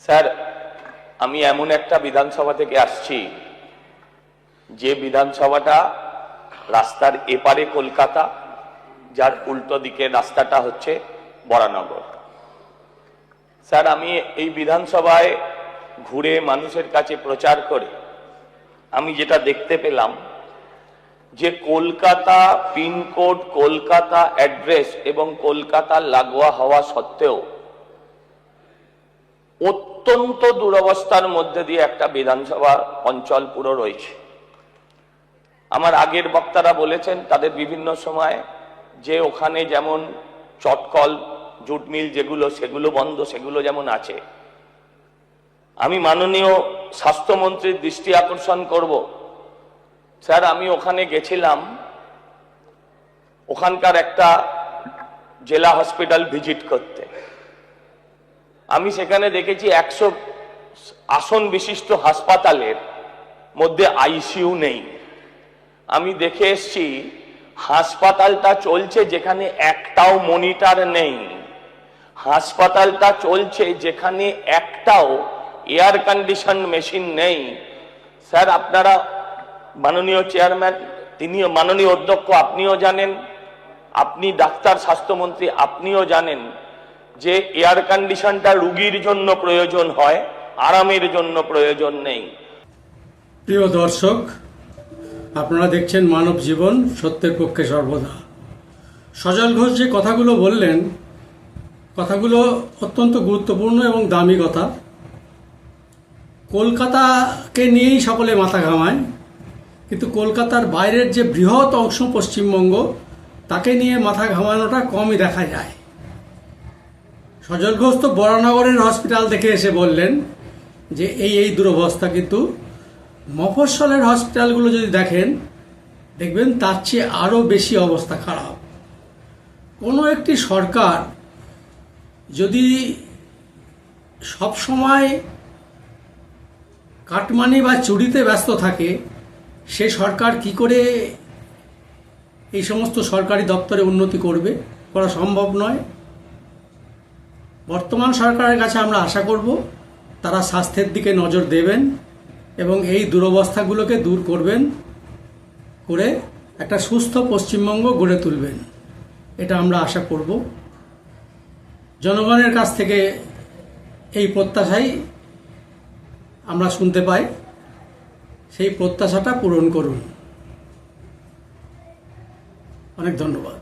Sir, আমি এমন একটা বিধানসভা থেকে আসছি যে বিধানসভাটা রাস্তার এপারে কলকাতা, যার উল্টো দিকে রাস্তাটা হচ্ছে বরানগর। স্যার, আমি এই বিধানসভায় ঘুরে মানুষের কাছে প্রচার করে আমি যেটা দেখতে পেলাম যে কলকাতা পিনকোড, কলকাতা অ্যাড্রেস এবং কলকাতার লাগোয়া হওয়া সত্ত্বেও অত্যন্ত দুরবস্থার মধ্যে দিয়ে একটা বিধানসভা অঞ্চল পুরো রয়েছে। আমার আগের বক্তারা বলেছেন তাদের বিভিন্ন সময় যে ওখানে যেমন চটকল, জুট মিল যেগুলো সেগুলো বন্ধ, সেগুলো যেমন আছে। আমি মাননীয় স্বাস্থ্যমন্ত্রীর দৃষ্টি আকর্ষণ করব। স্যার, আমি ওখানে গেছিলাম, ওখানকার একটা জেলা হসপিটাল ভিজিট করতে। আমি সেখানে দেখেছি 100 আসন বিশিষ্ট হাসপাতালের মধ্যে আইসিইউ নেই। আমি দেখে এসছি হাসপাতালটা চলছে যেখানে একটাও মনিটর নেই, হাসপাতালটা চলছে যেখানে একটাও এয়ার কন্ডিশন মেশিন নেই। স্যার, আপনারা মাননীয় চেয়ারম্যান, তিনিও মাননীয় অধ্যক্ষ, আপনিও জানেন, আপনি ডাক্তার, স্বাস্থ্যমন্ত্রী, আপনিও জানেন যে এয়ার কন্ডিশনটা রোগীর জন্য প্রয়োজন হয়, আরামের জন্য প্রয়োজন নেই। প্রিয় দর্শক, আপনারা দেখছেন মানব জীবন, সত্যের পক্ষে সর্বদা। সজল ঘোষ যে কথাগুলো বললেন, কথাগুলো অত্যন্ত গুরুত্বপূর্ণ এবং দামি কথা। কলকাতাকে নিয়েই সকলে মাথা ঘামায়, কিন্তু কলকাতার বাইরের যে বৃহৎ অংশ পশ্চিমবঙ্গ, তাকে নিয়ে মাথা ঘামানোটা কমই দেখা যায়। সজল ঘোষ তো বরানগরের হসপিটাল দেখে এসে বললেন যে এই দুরবস্থা, কিন্তু মফস্বলের হসপিটালগুলো যদি দেখেন, দেখবেন তার চেয়ে আরও বেশি অবস্থা খারাপ। কোনো একটি সরকার যদি সবসময় কাটমানি বা চুরিতে ব্যস্ত থাকে, সে সরকার কি করে এই সমস্ত সরকারি দপ্তরে উন্নতি করবে? করা সম্ভব নয়। বর্তমান সরকারের কাছে আমরা আশা করব তারা স্বাস্থ্যের দিকে নজর দেবেন এবং এই দুরবস্থাগুলোকে দূর করবেন, করে একটা সুস্থ পশ্চিমবঙ্গ গড়ে তুলবেন, এটা আমরা আশা করব। জনগণের কাছ থেকে এই প্রত্যাশাই আমরা শুনতে পাই, সেই প্রত্যাশাটা পূরণ করুন। অনেক ধন্যবাদ।